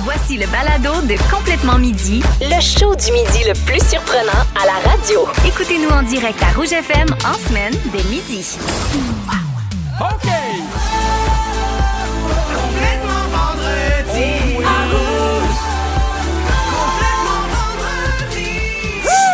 Voici le balado de Complètement Midi, le show du midi le plus surprenant à la radio. Écoutez-nous en direct à Rouge FM en semaine dès midi. OK! Complètement vendredi. À Rouge. Complètement vendredi.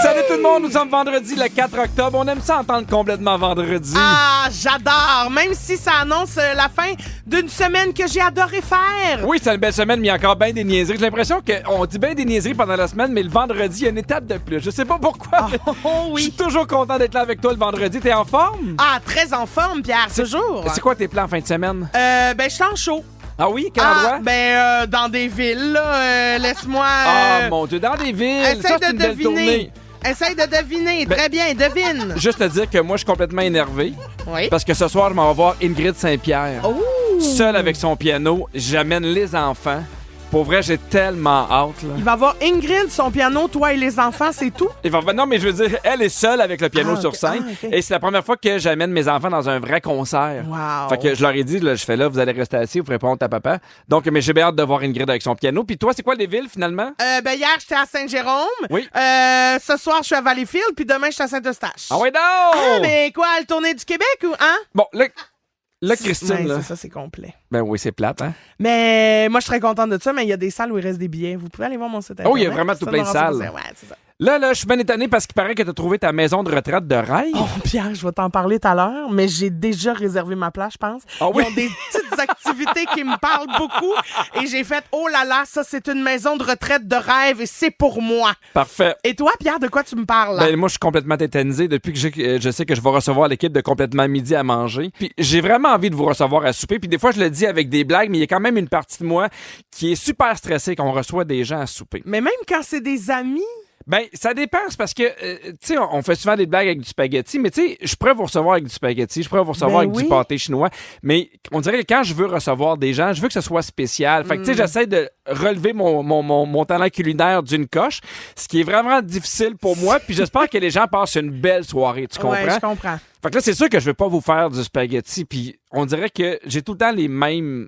Salut tout le monde, nous sommes vendredi le 4 octobre. On aime ça entendre complètement vendredi. Ah, j'adore! Même si ça annonce la fin d'une semaine que j'ai adoré faire. Oui, c'est une belle semaine, mais il y a encore bien des niaiseries. J'ai l'impression qu'on dit bien des niaiseries pendant la semaine, mais le vendredi, il y a une étape de plus. Je sais pas pourquoi. Oh Je oui. suis toujours content d'être là avec toi le vendredi. T'es en forme? Ah, très en forme, Pierre, toujours. C'est quoi tes plans en fin de semaine? Ben, je suis en show. Ah oui? Quel endroit? Ben, dans des villes, là. Laisse-moi... Ah mon Dieu, dans des villes. Essaye Ça, c'est de une belle tournée. deviner. Essaye de deviner. Ben- Très bien, devine. Juste te dire que moi, je suis complètement énervé Oui. parce que ce soir, je m'en vais voir Ingrid Saint-Pierre. Oh! Seule avec son piano. J'amène les enfants. Pour vrai, j'ai tellement hâte. Là. Il va avoir Ingrid, son piano, toi et les enfants, c'est tout? Non, mais je veux dire, elle est seule avec le piano Ah, sur ok. scène. Ah, ok. Et c'est la première fois que j'amène mes enfants dans un vrai concert. Wow. Fait que je leur ai dit, là, je fais là, vous allez rester assis, vous ferez pas honte à papa. Donc, mais j'ai bien hâte de voir Ingrid avec son piano. Puis toi, c'est quoi les villes finalement? Ben, hier, j'étais à Saint-Jérôme. Oui. Ce soir, je suis à Valleyfield, puis demain, je suis à Saint-Eustache. Ah ouais, non! Ah, mais quoi, le tournée du Québec ou, hein? Bon, là, Christine, Ouais, là. c'est ça, c'est complet. Ben oui, c'est plate, hein? Mais moi, je suis très contente de ça, mais il y a des salles où il reste des billets. Vous pouvez aller voir mon site internet. Oh, il y a vraiment tout Ça plein de me salles. rend- Ouais, c'est ça. Là, je suis bien étonné parce qu'il paraît que t'as trouvé ta maison de retraite de rêve. Oh, Pierre, je vais t'en parler tout à l'heure, mais j'ai déjà réservé ma place, je pense. Ah oui? Ils ont des petites activités qui me parlent beaucoup. Et j'ai fait, oh là là, ça, c'est une maison de retraite de rêve et c'est pour moi. Parfait. Et toi, Pierre, de quoi tu me parles, là? Ben, moi, je suis complètement tétanisé depuis que je sais que je vais recevoir l'équipe de Complètement Midi à manger. Puis j'ai vraiment envie de vous recevoir à souper. Puis des fois, je le dis avec des blagues, mais il y a quand même une partie de moi qui est super stressée qu'on reçoit des gens à souper. Mais même quand c'est des amis... Ben, ça dépend, c'est parce que, tu sais, on fait souvent des blagues avec du spaghetti, mais tu sais, je pourrais vous recevoir avec du spaghetti, je pourrais vous recevoir Ben avec oui. du pâté chinois, mais on dirait que quand je veux recevoir des gens, je veux que ce soit spécial. Fait que, tu sais, j'essaie de relever mon talent culinaire d'une coche, ce qui est vraiment difficile pour moi, puis j'espère que les gens passent une belle soirée, tu comprends? Ouais, je comprends. Fait que là, c'est sûr que je veux pas vous faire du spaghetti, puis on dirait que j'ai tout le temps les mêmes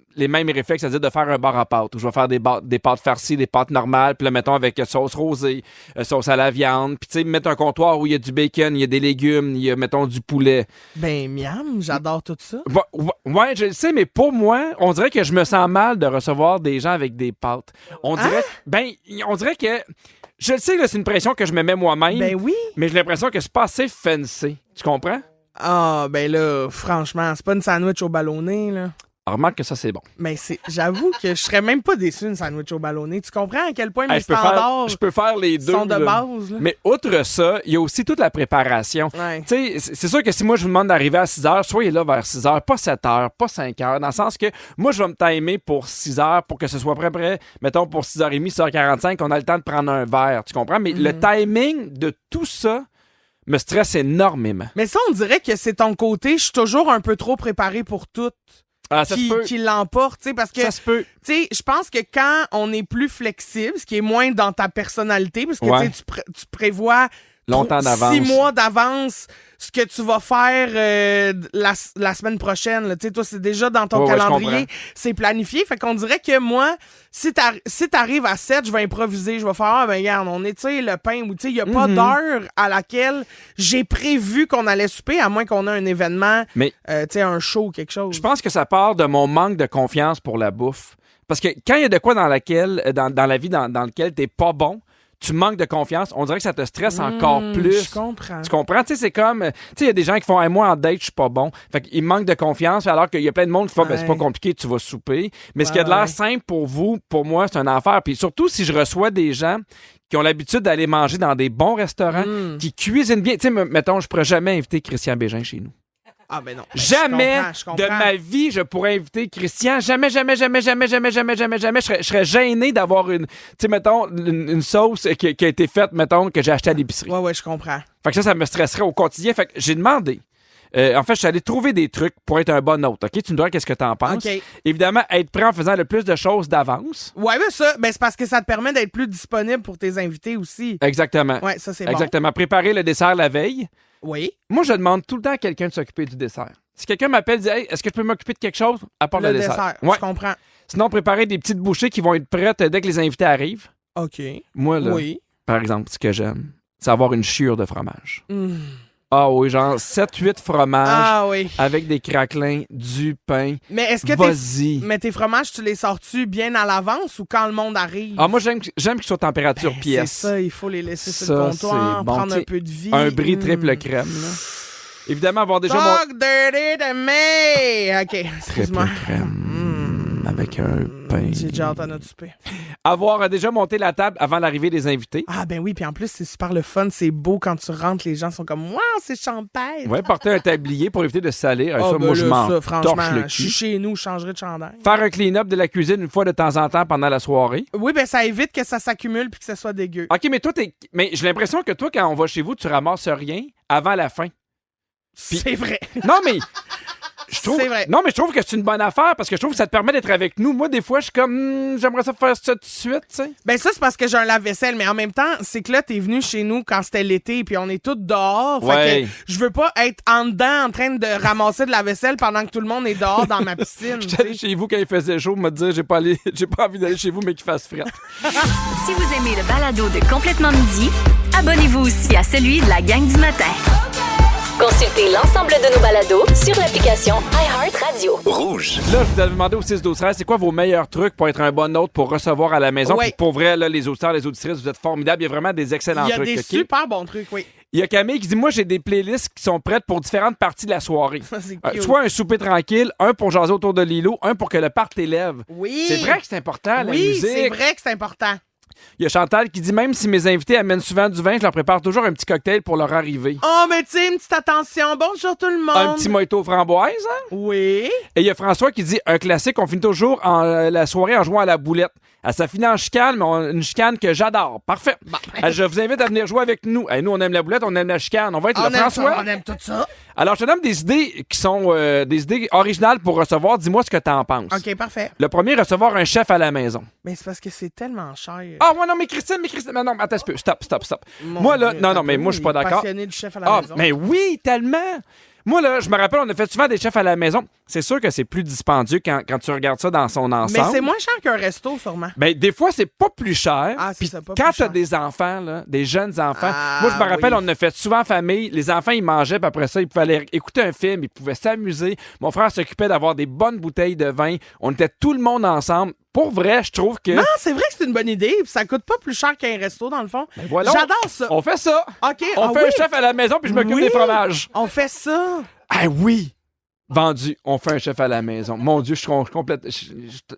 réflexes, c'est-à-dire de faire un bar à pâtes, où je vais faire des pâtes farcies, des pâtes normales, puis là, mettons, avec sauce rosée, sauce à la viande, puis tu sais, mettre un comptoir où il y a du bacon, il y a des légumes, il y a, mettons, du poulet. Ben, miam, j'adore tout ça. Ouais, je le sais, mais pour moi, on dirait que je me sens mal de recevoir des gens avec des pâtes. On dirait, on dirait que, je le sais, là, c'est une pression que je me mets moi-même, Ben oui. mais j'ai l'impression que c'est pas assez fancy. Tu comprends? Ah, ben là, franchement, c'est pas une sandwich au ballonné, là. Alors, remarque que ça, c'est bon. Mais j'avoue que je serais même pas déçu d'une sandwich au ballonné. Tu comprends à quel point mes Hey, standards je peux faire les deux. sont de là. base, là? Mais outre ça, il y a aussi toute la préparation. Ouais. Tu sais, c'est sûr que si moi je vous demande d'arriver à 6 h, soyez là vers 6 h, pas 7 h, pas 5 h, dans le sens que moi je vais me timer pour 6 h pour que ce soit prêt, mettons pour 6h30, 6h45, qu'on a le temps de prendre un verre, tu comprends? Mais le timing de tout ça me stresse énormément. Mais ça, on dirait que c'est ton côté, je suis toujours un peu trop préparé pour tout Ah, ça se peut. qui l'emporte, tu sais, parce que, Ça se peut. tu sais, je pense que quand on est plus flexible, ce qui est moins dans ta personnalité, parce que, Ouais. tu sais, tu prévois Longtemps d'avance. 6 mois d'avance ce que tu vas faire la semaine prochaine. là. Tu sais, toi, c'est déjà dans ton Ouais, ouais, je calendrier. comprends. C'est planifié. Fait qu'on dirait que moi, si t'arrives à 7, je vais improviser. Je vais faire, ah, ben regarde, on étire le pain. Ou tu sais, il n'y a pas d'heure à laquelle j'ai prévu qu'on allait souper, à moins qu'on ait un événement, Mais tu sais, un show ou quelque chose. je pense que ça part de mon manque de confiance pour la bouffe. Parce que quand il y a de quoi dans la vie dans lequel t'es pas bon, tu manques de confiance, on dirait que ça te stresse encore plus. Je comprends. Tu comprends? Tu sais, c'est comme... Tu sais, il y a des gens qui font hey, « moi, en date, je suis pas bon. » Fait qu'ils manquent de confiance, alors qu'il y a plein de monde qui font ben, c'est pas compliqué, tu vas souper. » Mais ce qui a de l'air simple pour vous, pour moi, c'est un enfer. Puis surtout, si je reçois des gens qui ont l'habitude d'aller manger dans des bons restaurants, qui cuisinent bien. Tu sais, mettons, je pourrais jamais inviter Christian Bégin chez nous. Ah, ben non. Ben, Jamais je comprends. de ma vie, je pourrais inviter Christian. Jamais. Je serais gêné d'avoir une sauce qui a été faite, mettons, que j'ai achetée à l'épicerie. Ouais, je comprends. Fait que ça me stresserait au quotidien. Fait que j'ai demandé. En fait, je suis allé trouver des trucs pour être un bon hôte. OK? Tu me diras qu'est-ce que t'en penses. OK. Évidemment, être prêt en faisant le plus de choses d'avance. Ouais, mais ça, ben c'est parce que ça te permet d'être plus disponible pour tes invités aussi. Exactement. Ouais, ça, c'est bon. Exactement. Préparer le dessert la veille. Oui. Moi, je demande tout le temps à quelqu'un de s'occuper du dessert. Si quelqu'un m'appelle et dit hey, est-ce que je peux m'occuper de quelque chose à part le dessert? Ouais. Je comprends. Sinon, préparer des petites bouchées qui vont être prêtes dès que les invités arrivent. OK. Moi, là, Oui. par exemple, ce que j'aime, c'est avoir une chiure de fromage. Ah oui, genre 7-8 fromages Ah oui. avec des craquelins, du pain. Mais est-ce que Vas-y. Mais tes fromages, tu les sors-tu bien à l'avance ou quand le monde arrive? Ah, moi, j'aime qu'ils soient température pièce. C'est ça, il faut les laisser sur Ça, le comptoir, c'est bon. prendre un T'sais, peu de vie. Un brie triple crème, là. Évidemment, avoir déjà Talk dirty to me! OK, triple excuse-moi. crème avec un pain. J'ai déjà hâte à notre souper. Avoir déjà monté la table avant l'arrivée des invités. Ah ben oui, puis en plus, c'est super le fun. C'est beau quand tu rentres, les gens sont comme « Wow, c'est champagne! » Ouais, porter un tablier pour éviter de se salir. Ah, Ça, ben moi, je là, m'en ça, torche franchement, le je suis cul. chez nous, je changerai de chandail. Faire un clean-up de la cuisine une fois de temps en temps pendant la soirée. Oui, ben ça évite que ça s'accumule puis que ça soit dégueu. OK, mais toi, mais j'ai l'impression que toi, quand on va chez vous, tu ramasses rien avant la fin. C'est vrai. Non, mais... C'est vrai. Non, mais je trouve que c'est une bonne affaire parce que je trouve que ça te permet d'être avec nous. Moi, des fois, je suis comme, j'aimerais ça faire ça tout de suite, tu sais. Ben ça, c'est parce que j'ai un lave-vaisselle, mais en même temps, c'est que là, t'es venu chez nous quand c'était l'été, puis on est tous dehors. Ouais. Fait que je veux pas être en dedans en train de ramasser de la vaisselle pendant que tout le monde est dehors dans ma piscine. tu J'étais allé sais. chez vous quand il faisait chaud, me dire, j'ai pas envie d'aller chez vous, mais qu'il fasse fret. Si vous aimez le balado de Complètement Midi, abonnez-vous aussi à celui de la gang du matin. Consultez l'ensemble de nos balados sur l'application iHeartRadio. Rouge. Là, je vous avais demandé au 6-12-13, c'est quoi vos meilleurs trucs pour être un bon hôte pour recevoir à la maison? Ouais. Puis pour vrai, là, les auditeurs, les auditrices, vous êtes formidables. Il y a vraiment des excellents Il y a trucs. des OK? super bons trucs, oui. Il y a Camille qui dit, moi, j'ai des playlists qui sont prêtes pour différentes parties de la soirée. C'est cute. Soit un souper tranquille, un pour jaser autour de l'îlot, un pour que le party t'élève. Oui. C'est vrai que c'est important, la Oui, musique. c'est vrai que c'est important. Il y a Chantal qui dit, même si mes invités amènent souvent du vin, je leur prépare toujours un petit cocktail pour leur arrivée. Oh, mais tu sais, une petite attention. Bonjour tout le monde. Un petit mojito framboise, hein? Oui. Et il y a François qui dit, un classique, on finit toujours la soirée en jouant à la boulette. Ça finit en chicane, mais une chicane que j'adore. Parfait. Je vous invite à venir jouer avec nous. Nous, on aime la boulette, on aime la chicane. On va être On là, aime François. ça, on aime tout ça. Alors, je te donne des idées qui sont des idées originales pour recevoir. Dis-moi ce que t'en penses. OK, parfait. Le premier, recevoir un chef à la maison. Mais c'est parce que c'est tellement cher. Ah, ouais, non, mais Christine. Mais non, attends un peu. Stop. Mon Moi, là, Dieu, non, mais moi, je suis pas d'accord. Passionné du chef à la Ah, maison. mais oui, tellement. Moi, là, je me rappelle, on a fait souvent des chefs à la maison. C'est sûr que c'est plus dispendieux quand tu regardes ça dans son ensemble. Mais c'est moins cher qu'un resto, sûrement. Ben, des fois, c'est pas plus cher. Ah, c'est Puis ça, pas quand plus t'as cher. des enfants, là, des jeunes enfants, Ah, moi, je me rappelle, oui. on a fait souvent en famille. Les enfants, ils mangeaient, puis après ça, ils pouvaient aller écouter un film, ils pouvaient s'amuser. Mon frère s'occupait d'avoir des bonnes bouteilles de vin. On était tout le monde ensemble. Pour vrai, je trouve que... Non, c'est vrai que c'est une bonne idée. Puis ça coûte pas plus cher qu'un resto, dans le fond. voilà, J'adore ça. On fait ça. OK, On fait oui. un chef à la maison, puis je m'occupe Oui. des fromages. On fait ça. Ah oui! Vendu. On fait un chef à la maison. Mon Dieu, je suis complète...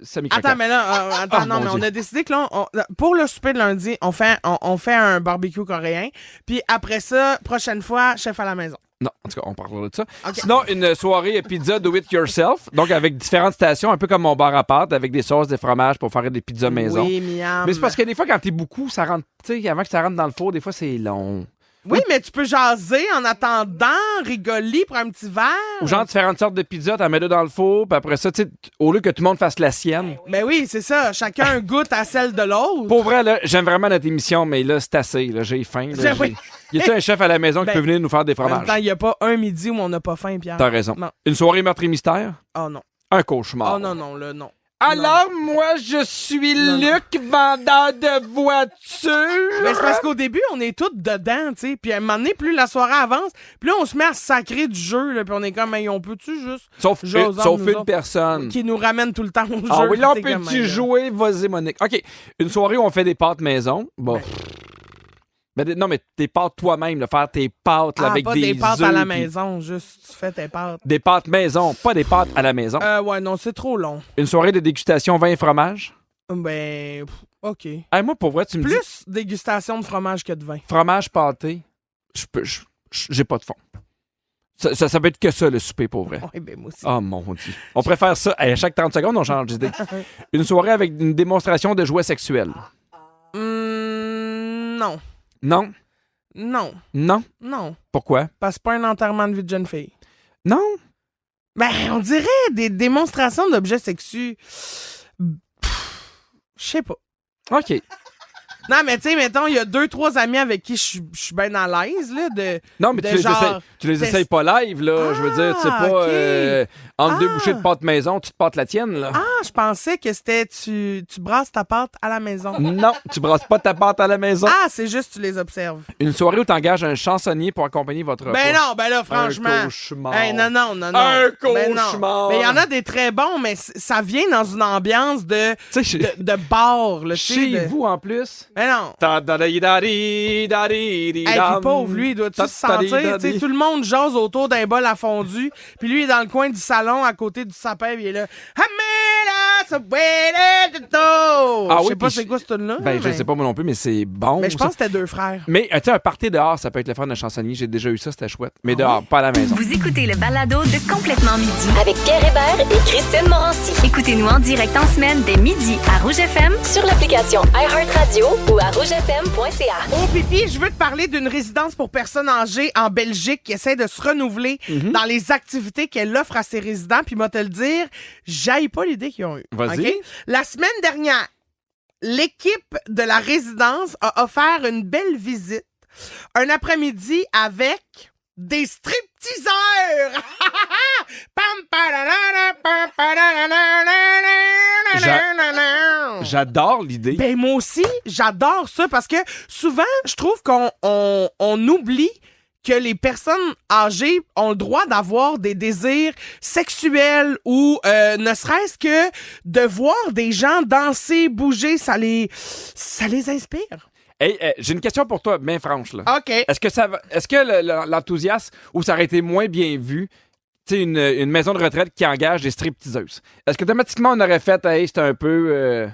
Ça m'écraque. Attends, mais là, attends, Ah, non, mon mais Dieu. on a décidé que là, pour le souper de lundi, on fait un barbecue coréen. Puis après ça, prochaine fois, chef à la maison. Non, en tout cas, on parlera de ça. OK. Sinon, une soirée pizza do it yourself, donc avec différentes stations, un peu comme mon bar à pâtes, avec des sauces, des fromages pour faire des pizzas maison. Oui, miam. Mais c'est parce que des fois, quand t'es beaucoup, ça rentre, tu sais, avant que ça rentre dans le four, des fois, c'est long. Oui, mais tu peux jaser en attendant, rigoler pour un petit verre. Ou genre différentes sortes de pizzas, t'en mets deux dans le four, puis après ça, tu sais, au lieu que tout le monde fasse la sienne. Ben oui, c'est ça. Chacun goûte à celle de l'autre. Pour vrai, là, j'aime vraiment notre émission, mais là, c'est assez, là, j'ai faim. Là, Oui. Y a-tu un chef à la maison qui Ben, peut venir nous faire des En même fromages? temps, il n'y a pas un midi où on n'a pas faim, Pierre. T'as raison. Non. Une soirée meurtre et mystère? Oh non. Un cauchemar. Oh non, non, là, non. Alors, moi, je suis Non, non. Luc, vendeur de voitures. Mais c'est parce qu'au début, on est tous dedans, tu sais. Puis à un moment donné, plus la soirée avance, puis là, on se met à sacrer du jeu, là. Puis on est comme, hey, on peut-tu juste. Sauf Joseph, sauf nous une autres, personne. qui nous ramène tout le temps au jeu. Ah oui, là, on C'est comme, peut-tu hey, jouer? Vas-y, Monique. OK. Une soirée où on fait des pâtes maison. Bon. Non, mais tes pâtes toi-même, là, faire tes pâtes là, Ah, avec pas des des pâtes à œufs, la puis maison, juste tu fais tes pâtes. Des pâtes maison, pas des pâtes à la maison. Ouais, non, c'est trop long. Une soirée de dégustation vin et fromage. Ben, OK. Hey, moi, pour vrai, tu me dis Plus dégustation de fromage que de vin. fromage pâté, j'ai pas de fond. Ça peut être que ça, le souper, pour vrai. Ouais, ben, moi aussi. Oh mon Dieu. On préfère ça. À chaque 30 secondes, on change d'idée. Une soirée avec une démonstration de jouets sexuels. Non. Non? Non. Non? Non. Pourquoi? Parce que c'est pas un enterrement de vie de jeune fille. Non? Ben, on dirait des démonstrations d'objets sexuels. Je sais pas. OK. Non, mais tu sais, mettons, il y a 2-3 amis avec qui je suis bien à l'aise, là, Non, mais tu les essayes pas live, là. Je veux dire, tu sais pas, entre 2 bouchées de pâte maison, tu te pâtes la tienne, là. Ah, je pensais que c'était tu brasses ta pâte à la maison. Non, tu brasses pas ta pâte à la maison. Ah, c'est juste tu les observes. Une soirée où t'engages un chansonnier pour accompagner votre repas. Ben non, ben là, franchement. Un cauchemar. Hey, non. Un cauchemar. Mais il y en a des très bons, mais ça vient dans une ambiance de bar, là, tu sais. Chez vous, en plus. Mais non. Hey, Hey, puis pauvre, lui, il doit-tu se sentir? Tu sais, tout le monde jase autour d'un bol à fondu, puis lui, il est dans le coin du salon, à côté du sapin, puis il est là. Ah Je oui, sais pas puis c'est quoi ce tune-là. Ben, je sais pas moi non plus, mais c'est bon. Mais je pense que c'était 2 frères. Mais, tu sais, un party dehors, ça peut être le fun de chansonnier. J'ai déjà eu ça, c'était chouette. Mais dehors, pas à la maison. Vous écoutez le balado de Complètement Midi avec Pierre Hébert et Christine Morancy. Écoutez-nous en direct en semaine dès midi à Rouge FM sur l'application iHeartRadio ou à rougefm.ca. Oh, Pipi, je veux te parler d'une résidence pour personnes âgées en Belgique qui essaie de se renouveler dans les activités qu'elle offre à ses résidents. Puis, moi, te le dire, j'aille pas l'idée qu'ils ont eue. Vas-y. Okay? La semaine dernière, l'équipe de la résidence a offert une belle visite. Un après-midi avec des stripteaseurs! J'adore l'idée. Ben moi aussi, j'adore ça parce que souvent, je trouve qu'on oublie que les personnes âgées ont le droit d'avoir des désirs sexuels ou ne serait-ce que de voir des gens danser, bouger, ça les inspire. Hey, j'ai une question pour toi, bien franche, là. OK. Est-ce que l'enthousiasme ou ça aurait été moins bien vu, tu sais, une maison de retraite qui engage des stripteaseuses? Est-ce qu'automatiquement on aurait fait, hey, c'est un peu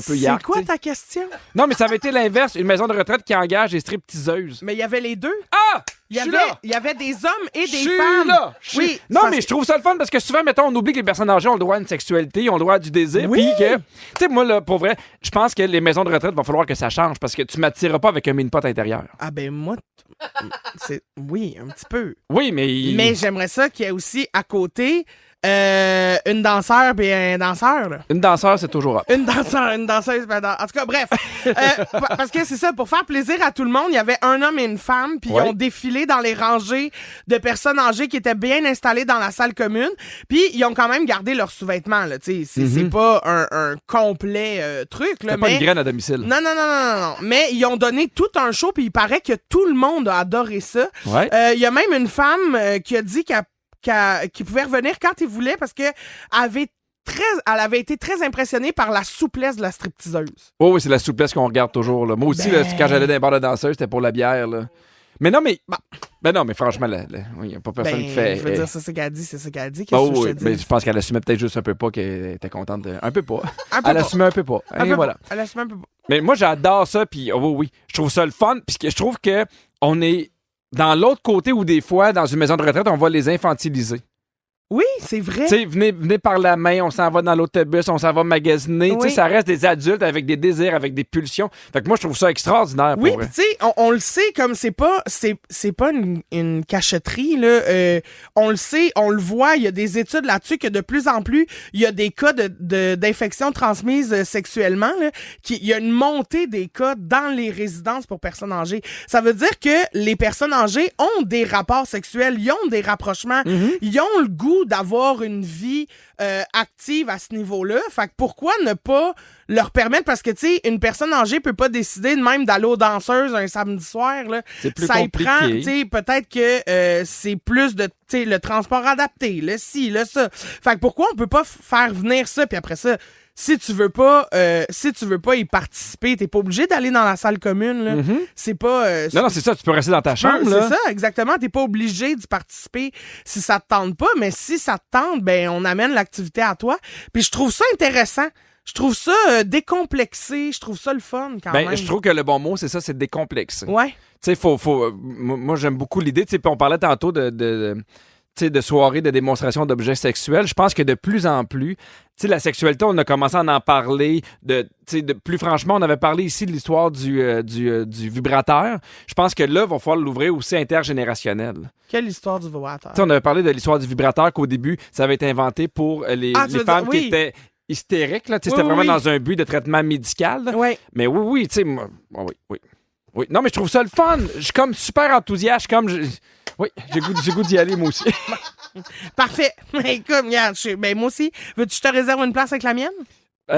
yark, C'est quoi t'sais? ta question? Non, mais ça avait été l'inverse, une maison de retraite qui engage des stripteaseuses. Mais il y avait les deux. Ah! Il y avait des hommes et des femmes. femmes. Oui. Non, mais je trouve ça le fun parce que souvent, mettons, on oublie que les personnes âgées ont le droit à une sexualité, ils ont le droit à du désir. Oui. Puis que, tu sais, moi, là, pour vrai, je pense que les maisons de retraite, va falloir que ça change parce que tu m'attireras pas avec un mini-pot intérieur. Ah ben moi, oui, un petit peu. Oui, mais... Mais j'aimerais ça qu'il y ait aussi à côté une danseur et un danseur. Là. Une danseuse, c'est toujours up. Une danseuse. En tout cas, bref. Parce que c'est ça, pour faire plaisir à tout le monde, il y avait un homme et une femme, puis ils ont défilé dans les rangées de personnes âgées qui étaient bien installées dans la salle commune, puis ils ont quand même gardé leurs sous-vêtements. Là, c'est pas un complet truc. Là, C'est pas une graine à domicile. Non. Mais ils ont donné tout un show, puis il paraît que tout le monde a adoré ça. Ouais. Il y a même une femme qui a dit qu'il pouvait revenir quand il voulait parce que elle avait été très impressionnée par la souplesse de la stripteaseuse. Oh oui, c'est la souplesse qu'on regarde toujours. Là. Moi aussi, là, quand j'allais dans les bars de danseuses, c'était pour la bière. Là. Mais non, mais... Ben non, mais franchement, il n'y a pas personne qui fait... Je veux dire, c'est ça qu'elle a dit, Qu'est-ce oh, que je oui, te dis? mais je pense qu'elle assumait peut-être juste un peu pas qu'elle était contente de... Un peu pas. Elle assumait un peu pas. Et voilà. Elle assumait un peu pas. Mais moi, j'adore ça, puis oui, je trouve ça le fun, puisque je trouve que on est dans l'autre côté où des fois, dans une maison de retraite, on va les infantiliser. Oui, c'est vrai. Tu sais, venez par la main, on s'en va dans l'autobus, on s'en va magasiner. Oui. Tu sais, ça reste des adultes avec des désirs, avec des pulsions. Fait que moi, je trouve ça extraordinaire. Oui, pour tu sais, on le sait, comme c'est pas une cachotterie, là. On le sait, on le voit, il y a des études là-dessus que de plus en plus, il y a des cas d'infections transmises sexuellement, là, il y a une montée des cas dans les résidences pour personnes âgées. Ça veut dire que les personnes âgées ont des rapports sexuels, ils ont des rapprochements, ils ont le goût d'avoir une vie active à ce niveau-là. Fait que pourquoi ne pas leur permettre, parce que, tu sais, une personne âgée peut pas décider de même d'aller aux danseuses un samedi soir, là. C'est plus ça y compliqué. prend, tu sais, peut-être que c'est plus de, tu sais, le transport adapté, le ci, le ça. Fait que pourquoi on peut pas faire venir ça, puis après ça, si tu veux pas y participer, t'es pas obligé d'aller dans la salle commune, là. C'est pas... Non, c'est ça, tu peux rester dans ta chambre, là. C'est ça, exactement. T'es pas obligé d'y participer si ça te tente pas, mais si ça te tente, ben on amène l'activité à toi. Puis je trouve ça intéressant. Je trouve ça décomplexé. Je trouve ça le fun, quand même. Je trouve que le bon mot, c'est ça, c'est décomplexé. Ouais. Tu sais, moi, j'aime beaucoup l'idée. Tu sais, puis on parlait tantôt de soirées de démonstration d'objets sexuels. Je pense que de plus en plus, tu sais, la sexualité, on a commencé à en parler. Plus franchement, on avait parlé ici de l'histoire du vibrateur. Je pense que là, il va falloir l'ouvrir aussi intergénérationnel. Quelle histoire du vibrateur? T'sais, on avait parlé de l'histoire du vibrateur qu'au début, ça avait été inventé pour les femmes qui étaient hystérique, là. C'était vraiment dans un but de traitement médical. Oui. Mais oui, tu sais, moi. Oui. Non, mais je trouve ça le fun. Je suis comme super enthousiaste. Oui, j'ai goût d'y aller, moi aussi. Parfait. Écoute, regarde, moi aussi. Veux-tu que je te réserve une place avec la mienne?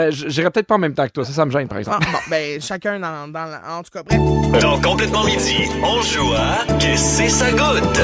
J'irai peut-être pas en même temps que toi. Ça me gêne, par exemple. Chacun en tout cas, bref. Dans Complètement Midi, on joue à Qu'est-ce ça goûte?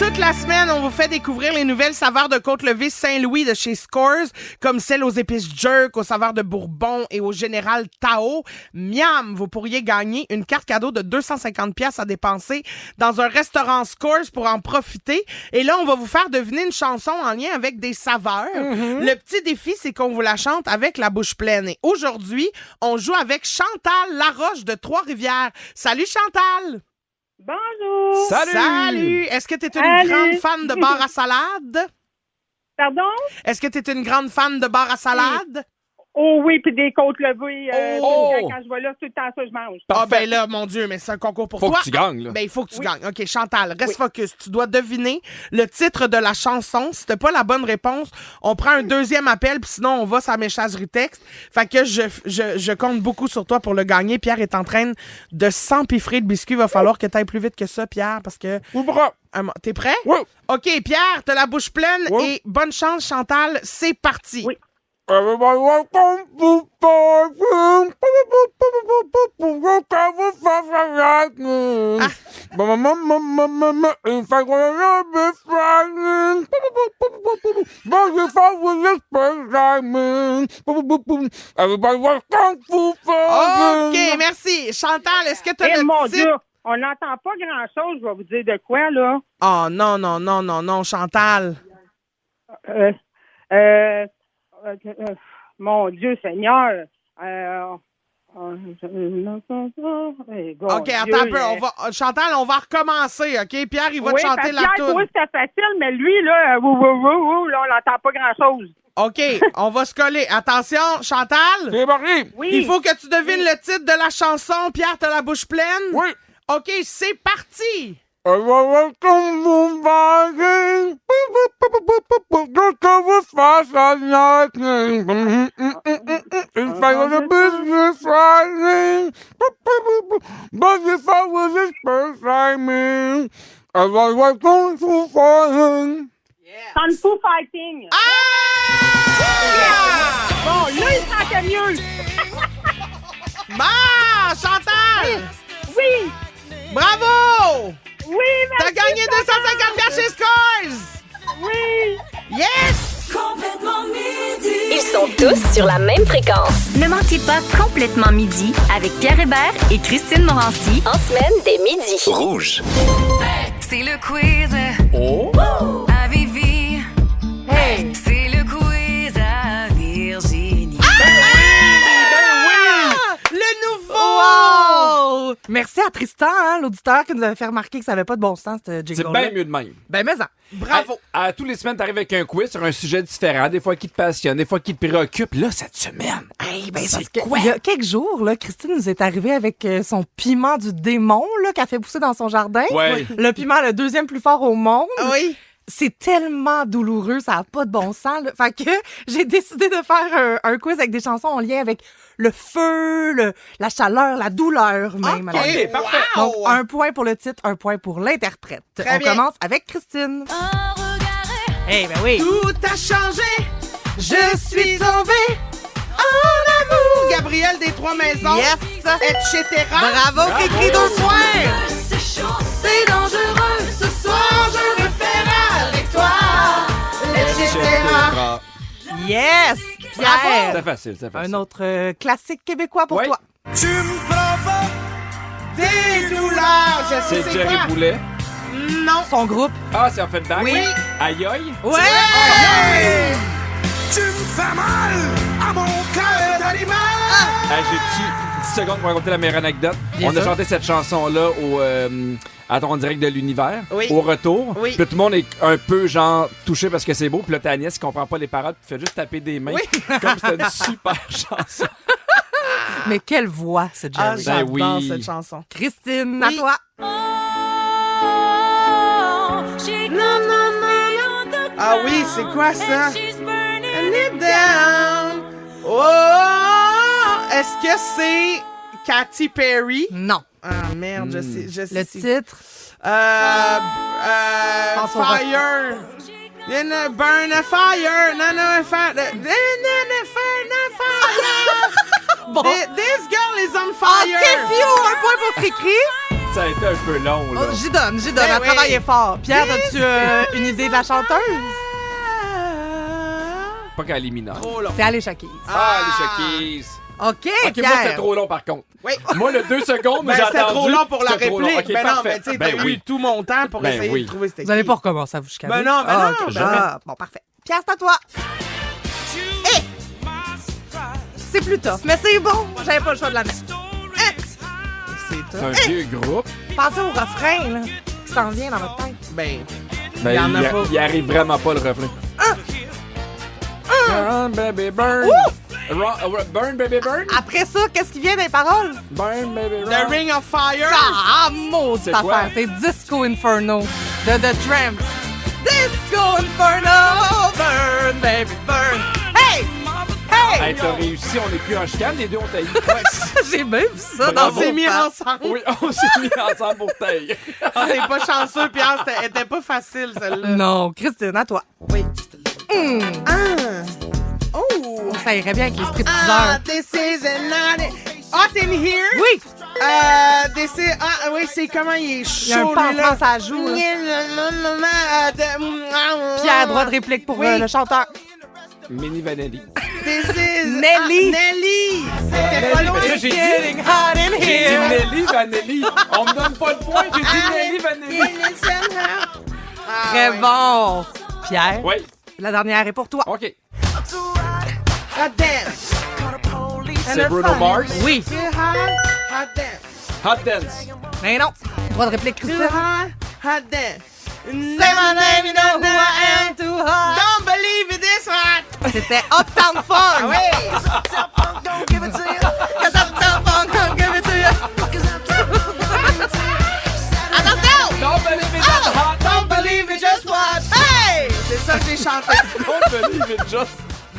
Toute la semaine, on vous fait découvrir les nouvelles saveurs de Côte-Levée Saint-Louis de chez Scores, comme celles aux épices jerk, aux saveurs de Bourbon et au Général Tao. Miam! Vous pourriez gagner une carte cadeau de 250$ à dépenser dans un restaurant Scores pour en profiter. Et là, on va vous faire deviner une chanson en lien avec des saveurs. Le petit défi, c'est qu'on vous la chante avec la bouche pleine. Et aujourd'hui, on joue avec Chantal Laroche de Trois-Rivières. Salut Chantal! Bonjour! Salut! Est-ce que tu es une grande fan de bar à salade? Pardon? Est-ce que tu es une grande fan de bar à salade? Oh oui, puis des côtes levées. Quand je vais là, tout le temps, ça, je mange. Ah ben là, mon Dieu, mais c'est un concours pour toi. Faut que tu gagnes, là. Ben, il faut que tu gagnes. OK, Chantal, reste focus. Tu dois deviner le titre de la chanson. Si t'as pas la bonne réponse, on prend un deuxième appel, puis sinon, on va sur la messagerie texte. Fait que je compte beaucoup sur toi pour le gagner. Pierre est en train de s'empiffrer de biscuits. Il va falloir que tu ailles plus vite que ça, Pierre, parce que... T'es prêt? Oui. OK, Pierre, t'as la bouche pleine et bonne chance, Chantal. C'est parti. Oui. OK, merci. Chantal, est-ce que tu as mon le Dieu, titre? on n'entend pas grand-chose, je vais vous dire de quoi, là. Oh, non, Chantal. Mon Dieu Seigneur. OK, attends un peu. Chantal, on va recommencer, OK? Pierre, il va te chanter la toune. Oui, c'était facile, mais lui, là, là, on n'entend pas grand-chose. OK, on va se coller. Attention, Chantal. C'est parti. Oui. Il faut que tu devines le titre de la chanson. Pierre, t'as la bouche pleine? Oui. OK, c'est parti. Kung Fu Fighting. Bon, là, il sentait mieux. Chantal! Oui. Bravo! Oui, merci. T'as gagné 250$ chez Scores! Oui. Yes! Ils sont tous sur la même fréquence. Ne manquez pas Complètement Midi avec Pierre Hébert et Christine Morancy en semaine dès midi. Rouge. C'est le quiz à Vivi. Hey! C'est le quiz à Virginie. Le nouveau! Wow! Merci à Tristan, l'auditeur, qui nous avait fait remarquer que ça n'avait pas de bon sens, ce C'est jingle-là. bien mieux de même. Ben, mais ça. Bravo! À tous les semaines, t'arrives avec un quiz sur un sujet différent, des fois qui te passionne, des fois qui te préoccupe. Là, cette semaine, Parce que il y a quelques jours, là, Christine nous est arrivée avec son piment du démon là, qu'elle fait pousser dans son jardin. Ouais. Le piment le deuxième plus fort au monde. Oui. C'est tellement douloureux, ça n'a pas de bon sens. Là. Fait que j'ai décidé de faire un quiz avec des chansons en lien avec le feu, la chaleur, la douleur même. OK, Alors, parfait. donc, un point pour le titre, un point pour l'interprète. Très On bien. commence avec Christine. Eh ben oui. Tout a changé. Je suis tombée en amour. Gabriel des Trois Maisons. Yes. Etc. Bravo, Cricri, 2 points. C'est dangereux. Ce soir, je veux faire avec toi. Etc. Yes. Pierre. C'est facile, c'est facile. Un autre classique québécois pour Ouais. toi. Des douleurs. Je sais C'est c'est Jerry quoi. Boulet. Non. Son groupe. Ah, c'est en fait back. Oui. Aïe aïe. Ouais. Tu me fais mal à mon cœur d'animal. J'ai-tu 10 secondes pour raconter la meilleure anecdote? Bien On sûr. a chanté cette chanson-là à ton direct de l'univers, Oui. au retour. Oui. Puis tout le monde est un peu genre touché parce que c'est beau. Puis là, ta nièce qui comprend pas les paroles, puis fait juste taper des mains. Oui. Comme c'était une super chanson. Mais quelle voix, ce Ah, Jerry. j'adore oui. cette chanson. Christine, Oui. à toi. Ah oui, c'est quoi ça? c'est Katy Perry? Non. Ah, merde, je sais. Le titre? Pense au Fire. Burn a fire. No, fire. Bon. This girl is on fire. OK, Fio, un point pour Cricri. Ça a été un peu long, là. Oh, j'y donne. Ben Elle oui. travaille fort. Pierre, as-tu une idée de la chanteuse? Pas qu'à éliminer. Trop long. C'est Alicia Keys. Ah, les Shakis. OK, OK, moi, c'était Pierre. trop long, par contre. Oui. Moi, le 2 secondes, Ben, j'ai c'était attendu. trop long pour la C'était trop long. réplique. OK, Ben non, parfait. mais tu sais, Ben t'as oui. eu tout mon temps pour Ben essayer oui. de trouver c'était Vous n'allez qui. pas recommencer à vous chicaner? Ben non, ben non. OK. Jamais. Bon, parfait. Pierre, c'est à toi. C'est plus tough, mais c'est bon. J'avais pas le choix de la mettre. C'est un vieux groupe. Pensez au refrain, là, qui s'en vient dans votre tête. Ben, Ben, Il y en a pas. il arrive vraiment pas, le refrain. Burn, baby, burn. Burn, baby, burn. Après ça, qu'est-ce qui vient des paroles? Burn, baby, burn. The Ring of Fire. Ah, maudite C'est quoi? affaire. C'est Disco Inferno de The Tramps. Disco Inferno, burn, baby, burn. Hey! Hey! Hey, t'as réussi, on n'est plus en chicane, les deux ont taillé. J'ai même vu ça Bravo. dans On s'est vos mis faces. ensemble. Oui, on s'est mis ensemble pour tailler. On n'est pas chanceux, Pierre. Elle était pas facile, celle-là. Non, Christine, à toi. Oui. Oh! Ça irait bien avec les stripteaseurs. This is a night. Hot in here? Oui! Oui, c'est comment il est chaud, Il y a un lui, pansement là. sur la joue, Pierre, droit de réplique pour Oui. le chanteur. Mini Vanelli. This is Nelly. Nelly. C'était pas loin. Mais ça, j'ai dit- Getting hot in J'ai dit here. Nelly Vanelli. On me donne pas de point, j'ai dit Nelly Vanelli. Très bon. Pierre, Oui, la dernière est pour toi. OK. Hot dance. C'est Bruno Mars. Oui. Hot dance. Hot Dance. Mais non. Droit de réplique, Too Christine. hot. Hot dance. Say my name, you know who I am, too hot. Don't believe it is hot. C'était Uptown Funk. Ah oui. Cause Uptown Funk, don't give it to you. Attention! Don't believe it, just hot. Don't believe it, just watch. Hey! C'est ça que j'ai chanté. Don't believe it, just.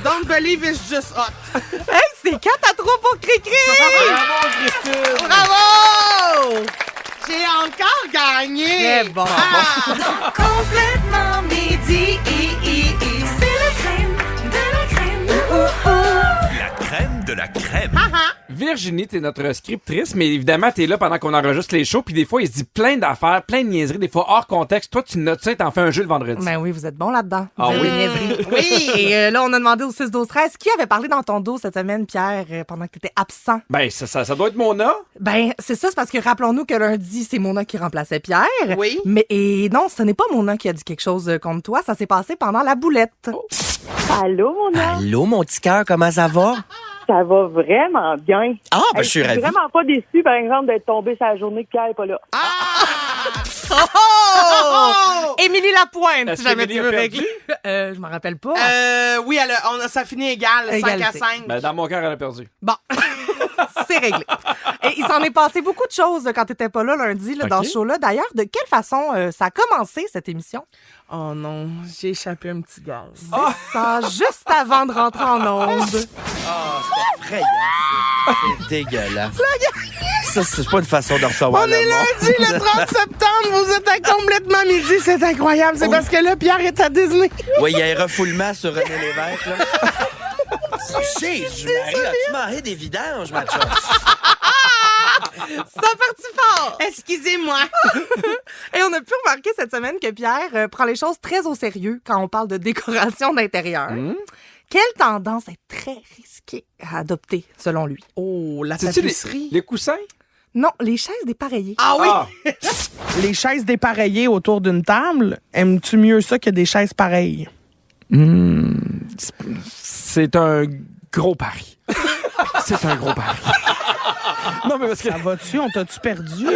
Don't believe it's just hot. Hey, c'est 4-3 pour Cricri! Bravo, Christine. Bravo! J'ai encore gagné. Très bon. Complètement midi. C'est la crème de la crème. La crème de la crème. Virginie, t'es notre scriptrice, mais évidemment, t'es là pendant qu'on enregistre les shows, puis des fois, il se dit plein d'affaires, plein de niaiseries, des fois hors contexte. Toi, tu notes ça et t'en fais un jeu le vendredi. Ben oui, vous êtes bon là-dedans. Ah Vous oui. avez des niaiseries. Oui. Et là, on a demandé au 6-12-13 qui avait parlé dans ton dos cette semaine, Pierre, pendant que tu étais absent. Ben, ça doit être Mona. Ben, c'est ça, c'est parce que rappelons-nous que lundi, c'est Mona qui remplaçait Pierre. Oui. Mais et non, ce n'est pas Mona qui a dit quelque chose contre toi, ça s'est passé pendant la boulette. Allô, mon âme? Allô, mon petit cœur, comment ça va? Ça va vraiment bien. Ah, ben, Hey, je suis ravi. vraiment pas déçu, par exemple, d'être tombé sur la journée que Pierre n'est pas là. Oh! Émilie Lapointe, Est-ce si jamais qu'Émilie tu veux a régler. Je m'en rappelle pas. Oui, ça finit égal, 5 à Égalité. 5. Ben, dans mon cœur, elle a perdu. Bon, c'est réglé. Et il s'en est passé beaucoup de choses quand t'étais pas là lundi dans Ok. ce show-là. D'ailleurs, de quelle façon ça a commencé, cette émission? Oh non, j'ai échappé un petit gaz. Ça, juste avant de rentrer en onde. Effrayant, ça. C'est dégueulasse. Ça, c'est pas une façon de recevoir On le est monde. lundi, le 30 septembre, vous êtes à complètement midi, c'est incroyable. C'est parce que là, Pierre est à Disney. Oui, il y a un refoulement sur René Lévesque, là. Jésus-Marie, as-tu mangé des vidanges, ma chum? Ça a parti fort! Excusez-moi. Et on a pu remarquer cette semaine que Pierre prend les choses très au sérieux quand on parle de décoration d'intérieur. Quelle tendance est très risquée à adopter, selon lui? Oh, la C'est-tu tapisserie. les coussins? Non, les chaises dépareillées. Ah oui! Ah, Les chaises dépareillées autour d'une table, aimes-tu mieux ça que des chaises pareilles? c'est un gros pari. C'est un gros pari. Non, mais parce que... Ça va-tu? On t'a-tu perdu?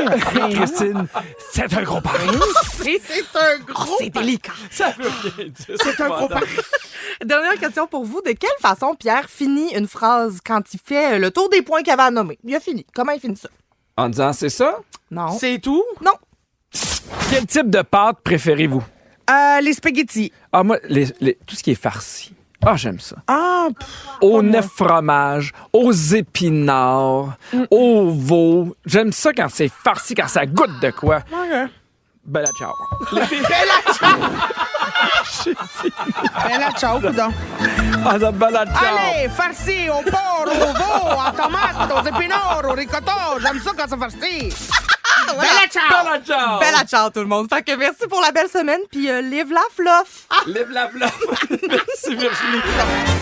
Christine, c'est un gros pari. C'est un gros... C'est délicat. Ça veut rien dire. C'est un gros pari. Dernière question pour vous. De quelle façon Pierre finit une phrase quand il fait le tour des points qu'il avait à nommer? Il a fini. Comment il finit ça? En disant, c'est ça? Non. C'est tout? Non. Quel type de pâte préférez-vous? Les spaghettis. Ah, moi, tout ce qui est farci. Ah, j'aime ça. Ah, Aux 9 fromages, aux épinards, au veau. J'aime ça quand c'est farci, quand ça goûte de quoi. OK. Bella ciao. Bella ciao, coudonc. Ah, ça bella ciao. Allez, farci au porc, au veau, à tomate, aux épinards, au ricotta. J'aime ça quand c'est farci. Bella ciao! Bella ciao. Bella ciao tout le monde. Fait que merci pour la belle semaine, puis live la fluff. Live la fluff. Merci Virginie.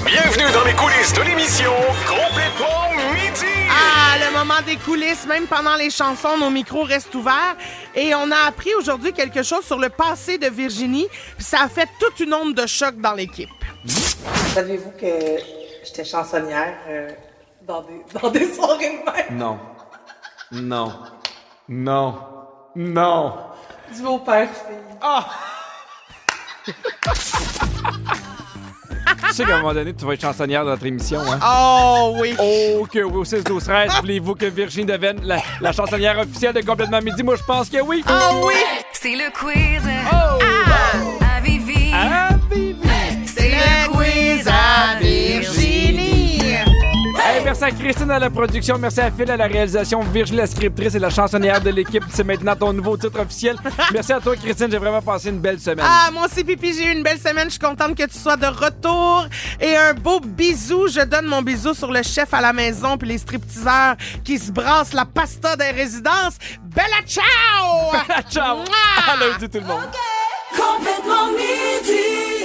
Bienvenue dans les coulisses de l'émission Complètement Midi. Ah, le moment des coulisses, même pendant les chansons, nos micros restent ouverts. Et on a appris aujourd'hui quelque chose sur le passé de Virginie. Puis ça a fait toute une onde de choc dans l'équipe. Savez-vous que j'étais chansonnière dans des soirées de même? Non. Non. Non. Non. Du beau père-fille. Tu sais qu'à un moment donné, tu vas être chansonnière dans notre émission, hein? Oh oui! Oh, que oui, au 6-12-13, voulez-vous que Virginie devienne la chansonnière officielle de Complètement Midi? Moi, je pense que oui. Ah oui! C'est le quiz Oh! à Vivi. Ah, Vivi! C'est le quiz à Virginie! Hey, merci à Christine à la production, merci à Phil à la réalisation, Virginie la scriptrice et la chansonnière de l'équipe. C'est maintenant ton nouveau titre officiel. Merci à toi, Christine, j'ai vraiment passé une belle semaine. Ah, moi aussi, Pipi, j'ai eu une belle semaine. Je suis contente que tu sois de retour. Et un beau bisou. Je donne mon bisou sur le chef à la maison puis les stripteaseurs qui se brassent la pasta des résidences. Bella ciao! Ciao! Mouah! À lundi, tout le monde. Complètement midi.